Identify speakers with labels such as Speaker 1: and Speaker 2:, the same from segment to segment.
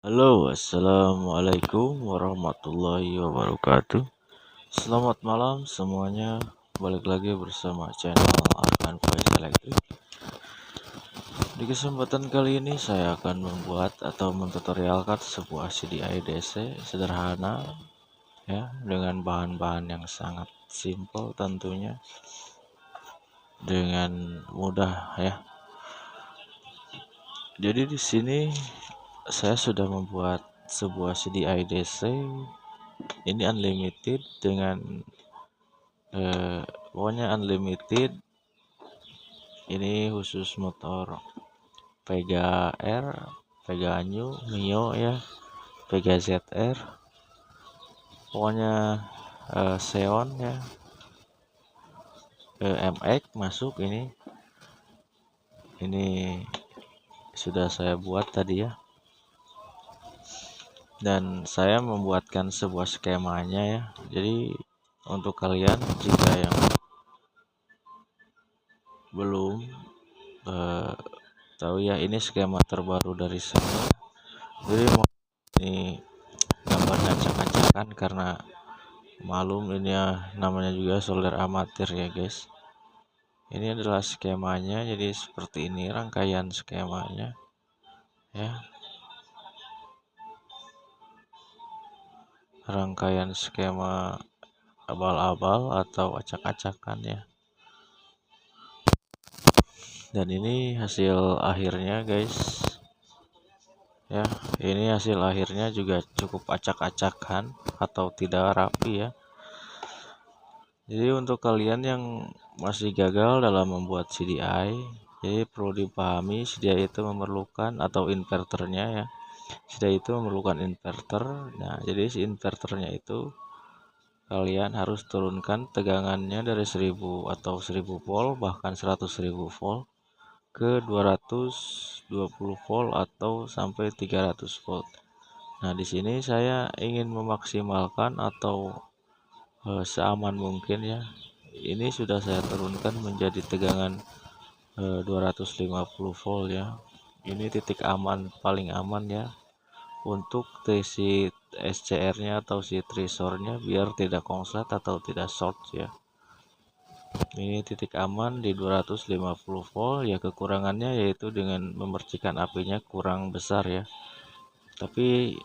Speaker 1: Halo, assalamualaikum warahmatullahi wabarakatuh. Selamat malam semuanya. Balik lagi bersama channel Arkan Voice Electric. Di kesempatan kali ini saya akan membuat atau mentutorialkan sebuah CDI DC sederhana ya, dengan bahan-bahan yang sangat simple tentunya, dengan mudah ya. Jadi di sini saya sudah membuat sebuah CDI DC ini unlimited dengan pokoknya unlimited. Ini khusus motor Vega R, Vega New, Mio ya, Vega ZR, pokoknya Xeon ya, MX masuk ini sudah saya buat tadi ya, dan saya membuatkan sebuah skemanya ya. Jadi untuk kalian jika yang belum tahu ya, ini skema terbaru dari saya. Jadi ini gambarnya acak-acakan karena malum ini ya, namanya juga solder amatir ya guys. Ini adalah skemanya, jadi seperti ini rangkaian skemanya ya, rangkaian skema abal-abal atau acak-acakan ya. Dan ini hasil akhirnya guys ya, ini hasil akhirnya juga cukup acak-acakan atau tidak rapi ya. Jadi untuk kalian yang masih gagal dalam membuat CDI, jadi perlu dipahami CDI itu memerlukan atau inverternya ya. CDI itu memerlukan inverter. Nah, jadi si inverternya itu kalian harus turunkan tegangannya dari 1000 atau 1000 volt bahkan 100.000 volt ke 220 volt atau sampai 300 volt. Nah, di sini saya ingin memaksimalkan atau seaman mungkin ya. Ini sudah saya turunkan menjadi tegangan 250 volt ya. Ini titik aman paling aman ya untuk si SCR-nya atau si tresornya biar tidak konslet atau tidak short ya. Ini titik aman di 250 volt ya. Kekurangannya yaitu dengan memercikan apinya kurang besar ya. Tapi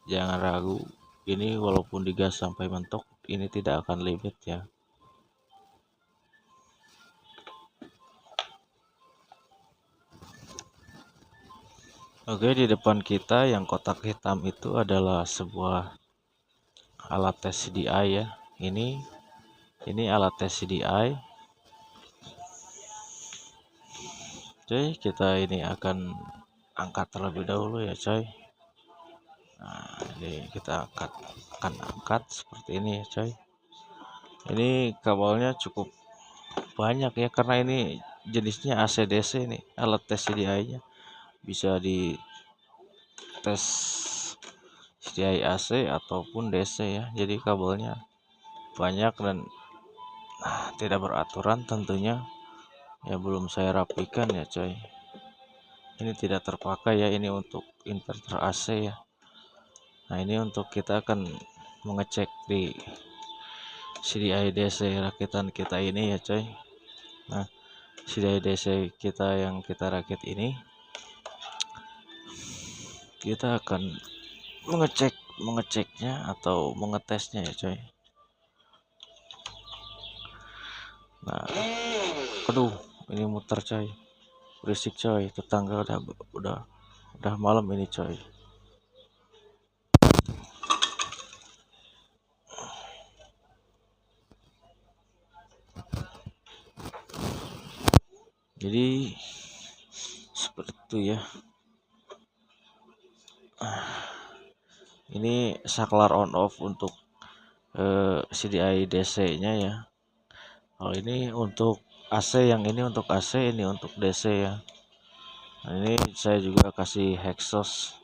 Speaker 1: jangan ragu, ini walaupun digas sampai mentok ini tidak akan limit ya. Oke, di depan kita yang kotak hitam itu adalah sebuah alat tes CDI ya. Ini alat tes CDI. Oke, kita ini akan angkat terlebih dahulu ya coy. Nah, ini kita akan angkat seperti ini ya coy. Ini kabelnya cukup banyak ya karena ini jenisnya AC/DC nih, alat tes CDI-nya. Bisa di tes CDI AC ataupun DC ya. Jadi kabelnya banyak dan tidak beraturan tentunya ya, belum saya rapikan ya coy. Ini tidak terpakai ya, ini untuk inverter AC ya. Nah, ini untuk kita akan mengecek di CDI DC rakitan kita ini ya coy. Nah, CDI DC kita yang kita rakit ini kita akan mengeceknya atau mengetesnya ya coy. Nah, aduh, ini muter coy, berisik coy, tetangga udah malam ini coy. Jadi seperti itu ya. Ini saklar on off untuk CDI DC nya ya. Kalau ini untuk AC, yang ini untuk AC, ini untuk DC ya. Nah, ini saya juga kasih exhaust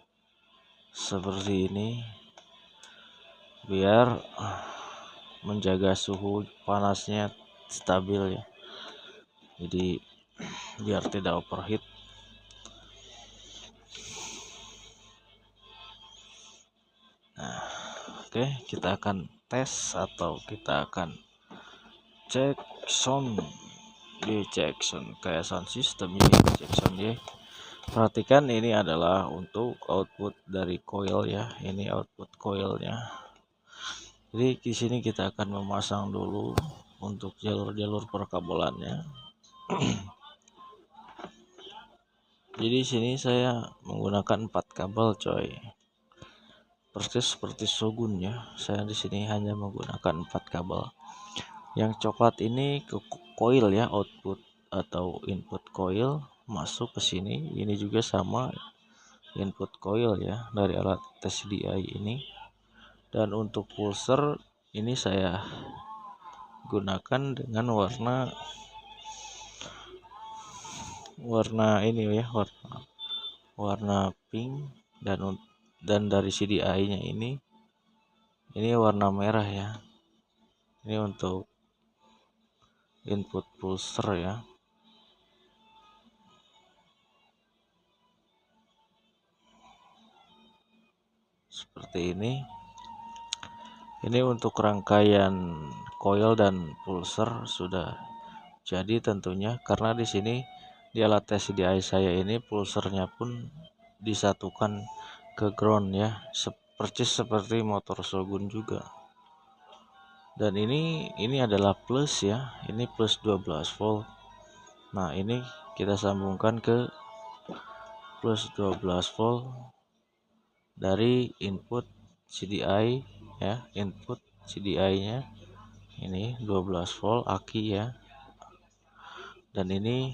Speaker 1: seperti ini biar menjaga suhu panasnya stabil ya. Jadi biar tidak overheat. Oke, kita akan tes atau kita akan cek sound di cek sound kayak sound system ini cek sound ya. Perhatikan ini adalah untuk output dari coil ya. Ini output coilnya. Jadi di sini kita akan memasang dulu untuk jalur-jalur perkabelannya. Jadi sini saya menggunakan 4 kabel coy. Persis seperti Shogun ya. Saya di sini hanya menggunakan 4 kabel. Yang coklat ini ke coil ya, output atau input coil masuk ke sini. Ini juga sama input coil ya dari alat tes DI ini. Dan untuk pulser ini saya gunakan dengan warna ini ya, warna pink dan dari CDI-nya ini warna merah ya. Ini untuk input pulser ya. Seperti ini. Ini untuk rangkaian coil dan pulser sudah jadi tentunya, karena di sini di alat tes CDI saya ini pulsernya pun disatukan ke ground ya, persis seperti motor Shogun juga. Dan ini adalah plus ya, ini plus 12 volt. Nah, ini kita sambungkan ke plus 12 volt dari input CDI ya, input CDI-nya ini 12 volt aki ya. Dan ini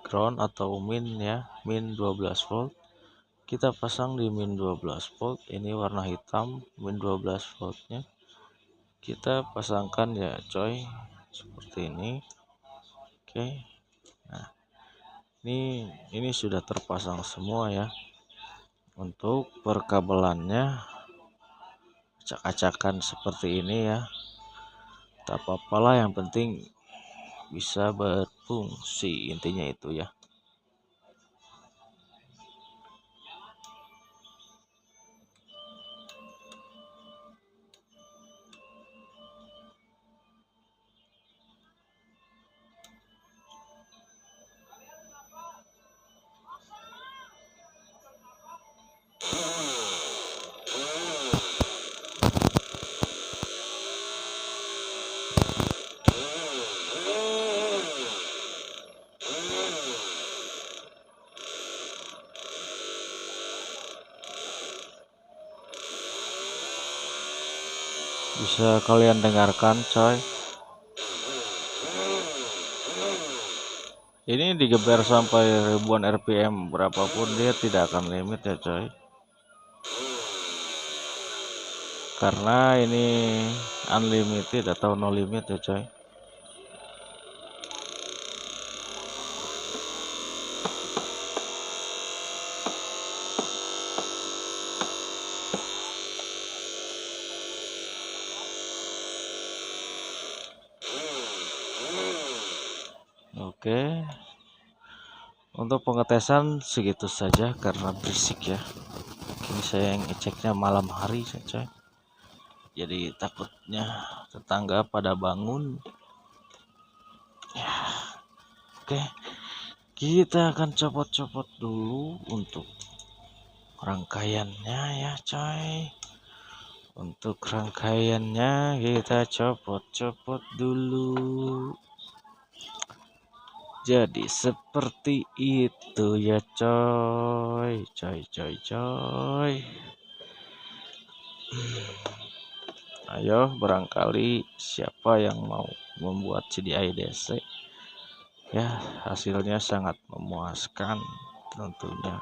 Speaker 1: ground atau min ya, min 12 volt. Kita pasang di min 12 volt, ini warna hitam min 12 voltnya. Kita pasangkan ya coy, seperti ini. Oke. Nah, ini sudah terpasang semua ya. Untuk perkabelannya acak-acakan seperti ini ya. Tak apa-apalah, yang penting bisa berfungsi, intinya itu ya. Bisa kalian dengarkan coy, ini digeber sampai ribuan RPM berapapun dia tidak akan limit ya coy, karena ini unlimited atau no limit ya coy. Oke, untuk pengetesan segitu saja karena berisik ya. Ini saya yang ngeceknya malam hari saja, jadi takutnya tetangga pada bangun ya. Oke, kita akan copot-copot dulu untuk rangkaiannya ya coy. Untuk rangkaiannya kita copot-copot dulu. Jadi seperti itu ya coy. Ayo, barangkali siapa yang mau membuat CDI DC ya, hasilnya sangat memuaskan, tentunya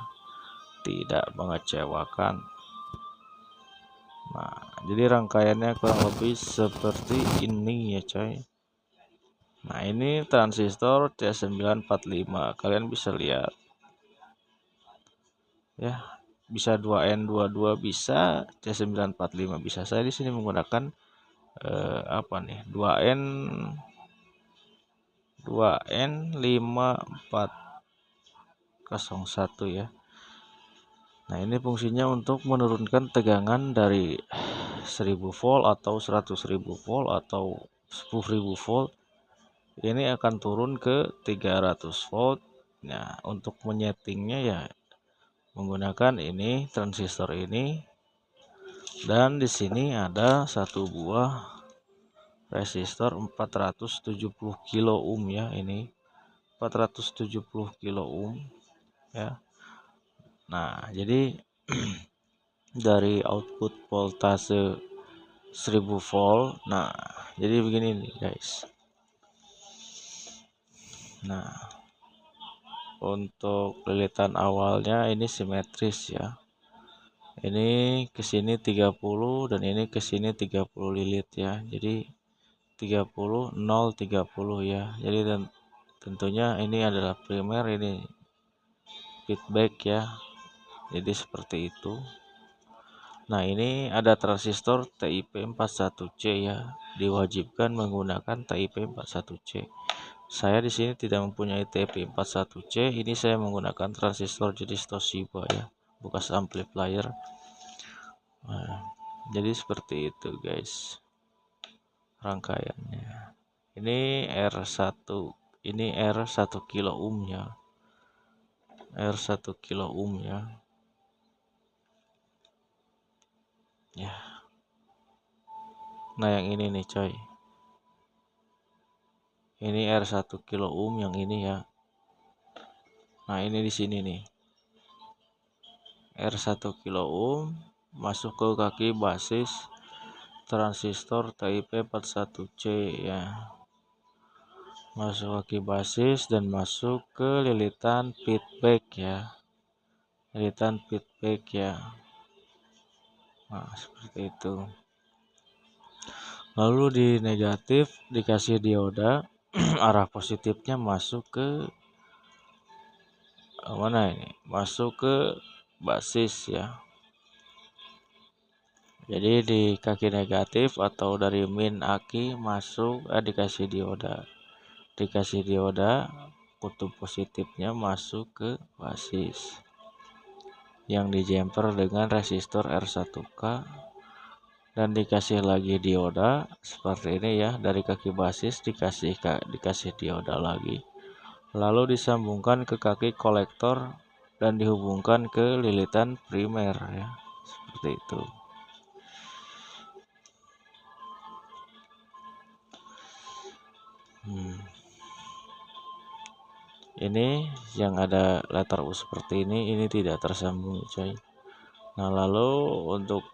Speaker 1: tidak mengecewakan. Nah, jadi rangkaiannya kurang lebih seperti ini ya coy. Nah, ini transistor C945, kalian bisa lihat ya, bisa 2N22 bisa, C945 bisa. Saya di sini menggunakan apa nih, 2N5401 ya. Nah, ini fungsinya untuk menurunkan tegangan dari 1000 volt atau 100.000 volt atau 10.000 volt, ini akan turun ke 300 volt. Nah, untuk menyetingnya ya menggunakan ini transistor ini, dan di sini ada satu buah resistor 470 kilo ohm ya, ini 470 kilo ohm ya. Nah, jadi dari output voltase 1000 volt. Nah, jadi begini nih guys. Nah, untuk lilitan awalnya ini simetris ya. Ini ke sini 30 dan ini ke sini 30 lilit ya. Jadi 30 0 30 ya. Jadi tentunya ini adalah primer, ini feedback ya. Jadi seperti itu. Nah, ini ada transistor TIP 41C ya. Diwajibkan menggunakan TIP 41C. Saya di sini tidak mempunyai TIP 41C. Ini saya menggunakan transistor jenis Toshiba ya, bekas amplifier. Nah, jadi seperti itu guys rangkaiannya. Ini R1, ini R1 kilo ohm ya. R1 kilo ohm ya. Ya. Nah, yang ini nih coy. Ini R1 kilo ohm yang ini ya. Nah, ini di sini nih. R1 kilo ohm masuk ke kaki basis transistor TIP 41C ya. Masuk kaki basis dan masuk ke lilitan feedback ya. Lilitan feedback ya. Nah, seperti itu. Lalu di negatif dikasih dioda. Arah positifnya masuk ke mana ini? Masuk ke basis ya. Jadi di kaki negatif atau dari min aki masuk dikasih dioda, kutub positifnya masuk ke basis yang dijemper dengan resistor R1K, dan dikasih lagi dioda seperti ini ya. Dari kaki basis dikasih dioda lagi, lalu disambungkan ke kaki kolektor dan dihubungkan ke lilitan primer ya, seperti itu. Ini yang ada letter U seperti ini tidak tersambung coy. Nah, lalu untuk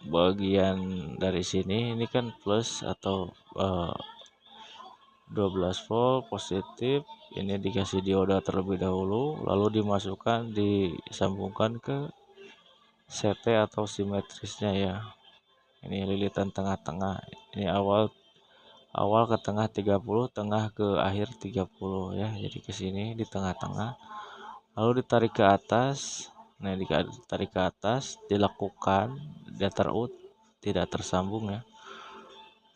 Speaker 1: bagian dari sini ini kan plus atau 12 volt positif, ini dikasih dioda terlebih dahulu, lalu disambungkan ke CT atau simetrisnya ya. Ini lilitan tengah-tengah, ini awal ke tengah 30, tengah ke akhir 30 ya. Jadi ke sini di tengah-tengah, lalu ditarik ke atas. Nah, ditarik ke atas, dilakukan datar out, tidak tersambung ya.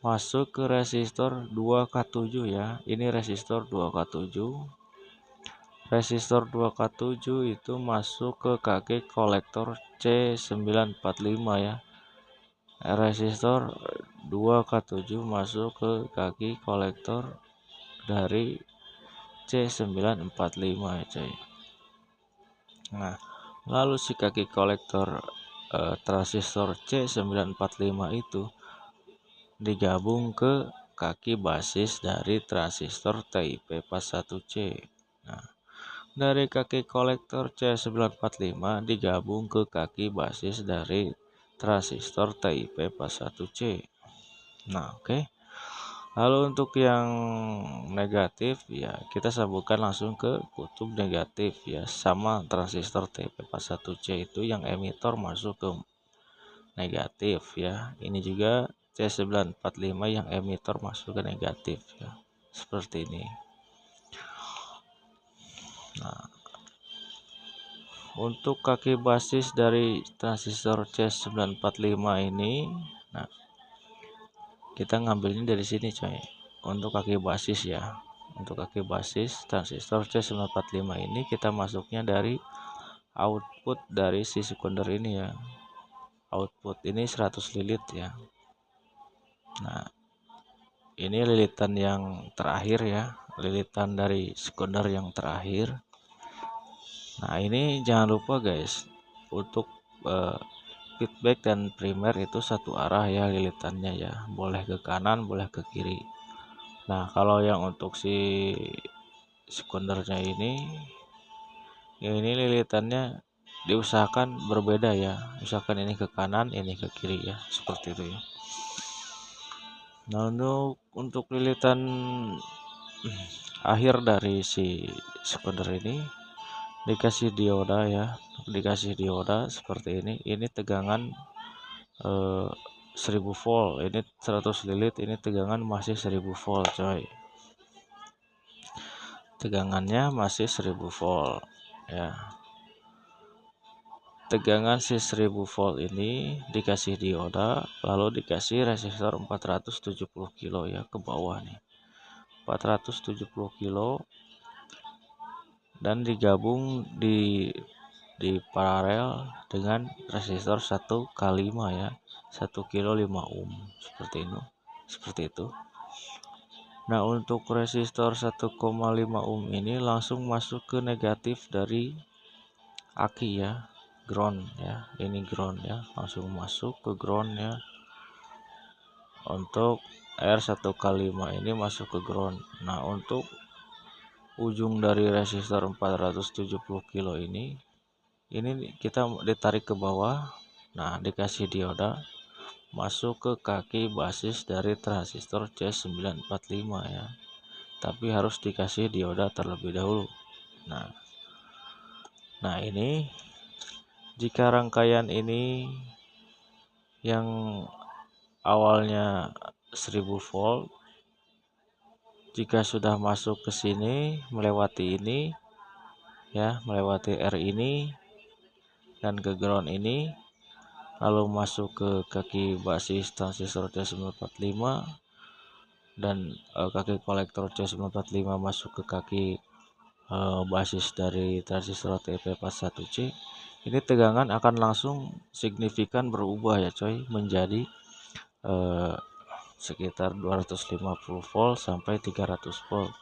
Speaker 1: Masuk ke resistor 2K7 ya. Ini resistor 2K7. Resistor 2K7 itu masuk ke kaki kolektor C945 ya. Resistor 2K7 masuk ke kaki kolektor dari C945 ya coy. Nah, lalu si kaki kolektor transistor C945 itu digabung ke kaki basis dari transistor TIP 41C. Nah, dari kaki kolektor C945 digabung ke kaki basis dari transistor TIP 41C. Nah, oke. Lalu untuk yang negatif ya, kita sambungkan langsung ke kutub negatif ya. Sama transistor TIP 41C itu yang emitor masuk ke negatif ya. Ini juga C945 yang emitor masuk ke negatif ya. Seperti ini. Nah, untuk kaki basis dari transistor C945 ini, nah, kita ngambilnya dari sini coy. Untuk kaki basis ya. Untuk kaki basis transistor C945 ini kita masuknya dari output dari si sekunder ini ya. output ini 100 lilit ya. Nah, ini lilitan yang terakhir ya, lilitan dari sekunder yang terakhir. Nah, ini jangan lupa guys, untuk feedback dan primer itu satu arah ya lilitannya ya, boleh ke kanan boleh ke kiri. Nah, kalau yang untuk si sekundernya ini lilitannya diusahakan berbeda ya, misalkan ini ke kanan ini ke kiri ya, seperti itu ya. Nah, untuk lilitan akhir dari si sekunder ini dikasih dioda ya, dikasih dioda seperti ini tegangan 1000 volt, ini 100 lilit, ini tegangan masih 1000 volt coy, tegangannya masih 1000 volt ya. Tegangan si 1000 volt ini dikasih dioda, lalu dikasih resistor 470 kilo ya ke bawah nih, 470 kilo, dan digabung di paralel dengan resistor 1 kali 5 ya, 1 kilo 5 ohm seperti itu. Nah, untuk resistor 1,5 ohm ini langsung masuk ke negatif dari aki ya, ground ya, ini ground ya, langsung masuk ke ground ya. Untuk R1 kali 5 ini masuk ke ground. Nah, untuk ujung dari resistor 470 kilo ini kita ditarik ke bawah. Nah, dikasih dioda masuk ke kaki basis dari transistor C945 ya, tapi harus dikasih dioda terlebih dahulu. Nah, ini jika rangkaian ini yang awalnya 1000 volt, jika sudah masuk ke sini melewati ini ya, melewati R ini dan ke ground ini, lalu masuk ke kaki basis transistor C945 dan kaki kolektor C945 masuk ke kaki basis dari transistor TP41C, ini tegangan akan langsung signifikan berubah ya coy, menjadi sekitar 250 volt sampai 300 volt.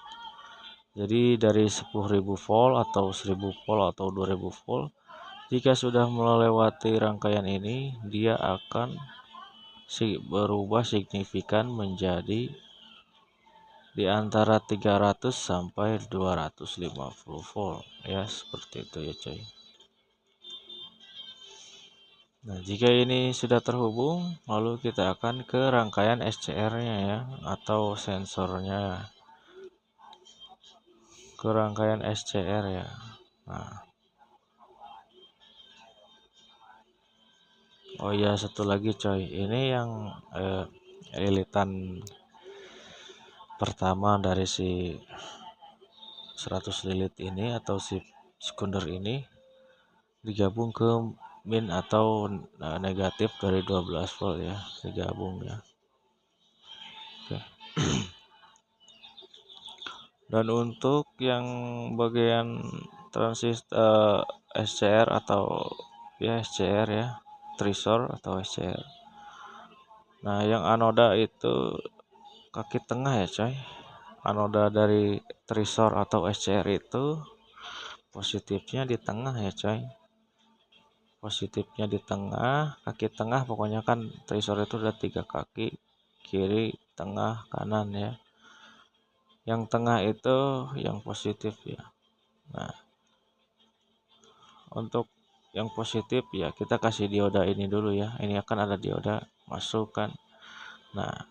Speaker 1: Jadi dari 10.000 volt atau 1000 volt atau 2000 volt, jika sudah melewati rangkaian ini, dia akan berubah signifikan menjadi di antara 300 sampai 250 volt ya, seperti itu ya coy. Nah, jika ini sudah terhubung, lalu kita akan ke rangkaian SCR-nya ya, atau sensornya, ke rangkaian SCR ya. Nah, oh iya, satu lagi coy, ini yang lilitan pertama dari si 100 lilit ini atau si sekunder ini digabung ke min atau negatif dari 12 volt ya, digabung ya. Oke. Dan untuk yang bagian transistor SCR atau ya SCR ya, trisor atau SCR. Nah, yang anoda itu kaki tengah ya coy. Anoda dari trisor atau SCR itu positifnya di tengah ya coy. Positifnya di tengah, kaki tengah, pokoknya kan trisor itu ada 3 kaki, kiri, tengah, kanan ya. Yang tengah itu yang positif ya. Nah, untuk yang positif ya kita kasih dioda ini dulu ya. Ini akan ada dioda masuk kan. Nah,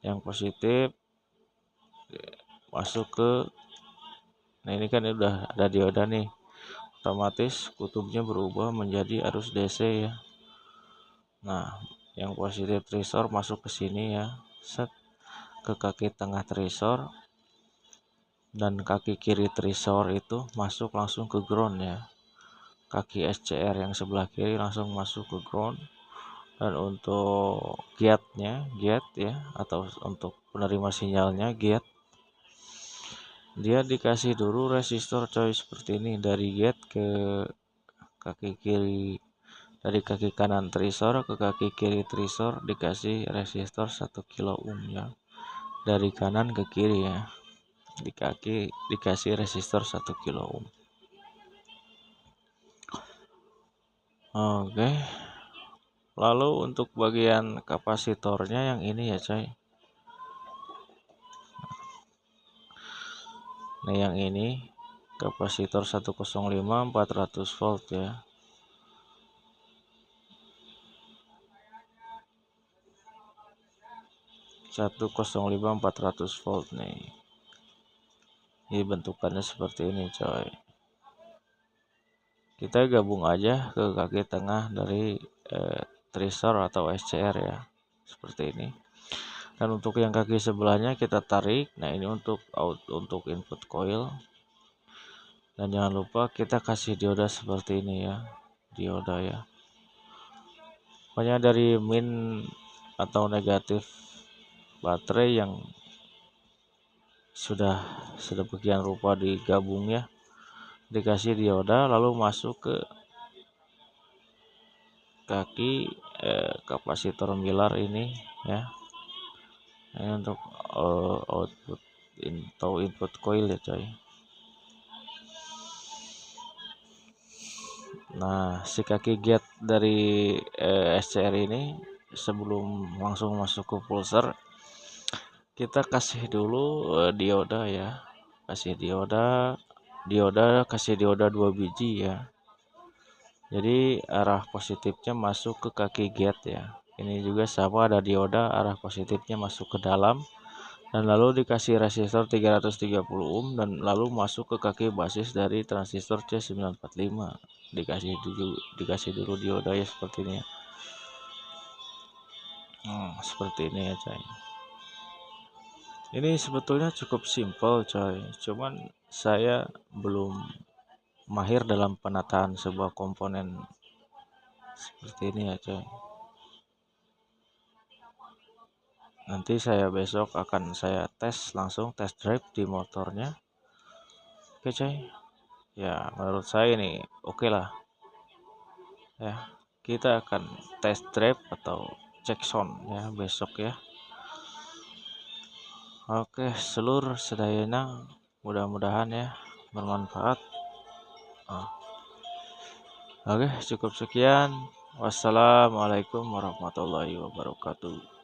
Speaker 1: yang positif masuk ke, nah ini kan udah ada dioda nih, otomatis kutubnya berubah menjadi arus DC ya. Nah, yang positif trisor masuk ke sini ya, set ke kaki tengah trisor, dan kaki kiri trisor itu masuk langsung ke ground ya. Kaki SCR yang sebelah kiri langsung masuk ke ground. Dan untuk gate-nya, gate ya, atau untuk penerima sinyalnya gate, dia dikasih dulu resistor coy, seperti ini, dari gate ke kaki kiri dari kaki kanan trisor ke kaki kiri trisor dikasih resistor 1 kilo ohm ya. Dari kanan ke kiri ya. Di kaki dikasih resistor 1 kilo ohm. Oke. Lalu untuk bagian kapasitornya yang ini ya coy. Nah yang ini kapasitor 105 400 volt ya. Satu 400 volt nih. Ini bentukannya seperti ini coy. Kita gabung aja ke kaki tengah dari trisor atau SCR ya. Seperti ini. Dan untuk yang kaki sebelahnya kita tarik. Nah ini untuk input coil. Dan jangan lupa kita kasih dioda seperti ini ya. Dioda ya. Pokoknya dari min atau negatif baterai yang sudah bagian rupa digabung ya, dikasih dioda lalu masuk ke kaki kapasitor milar ini ya. Ini untuk output atau input coil ya coy. Nah si kaki gate dari SCR ini sebelum langsung masuk ke pulser kita kasih dulu dioda ya, kasih dioda 2 biji ya. Jadi arah positifnya masuk ke kaki gate ya. Ini juga sama, ada dioda, arah positifnya masuk ke dalam dan lalu dikasih resistor 330 ohm dan lalu masuk ke kaki basis dari transistor C945. Dikasih dulu dioda ya seperti ini ya. Seperti ini ya coy. Ini sebetulnya cukup simpel coy, cuman saya belum mahir dalam penataan sebuah komponen seperti ini ya coy. Nanti saya besok akan saya tes langsung test drive di motornya. Oke coy. Ya menurut saya ini oke lah. Ya kita akan test drive atau cek sound ya besok ya. Oke seluruh sedayana mudah-mudahan ya bermanfaat. Oke cukup sekian. Wassalamualaikum warahmatullahi wabarakatuh.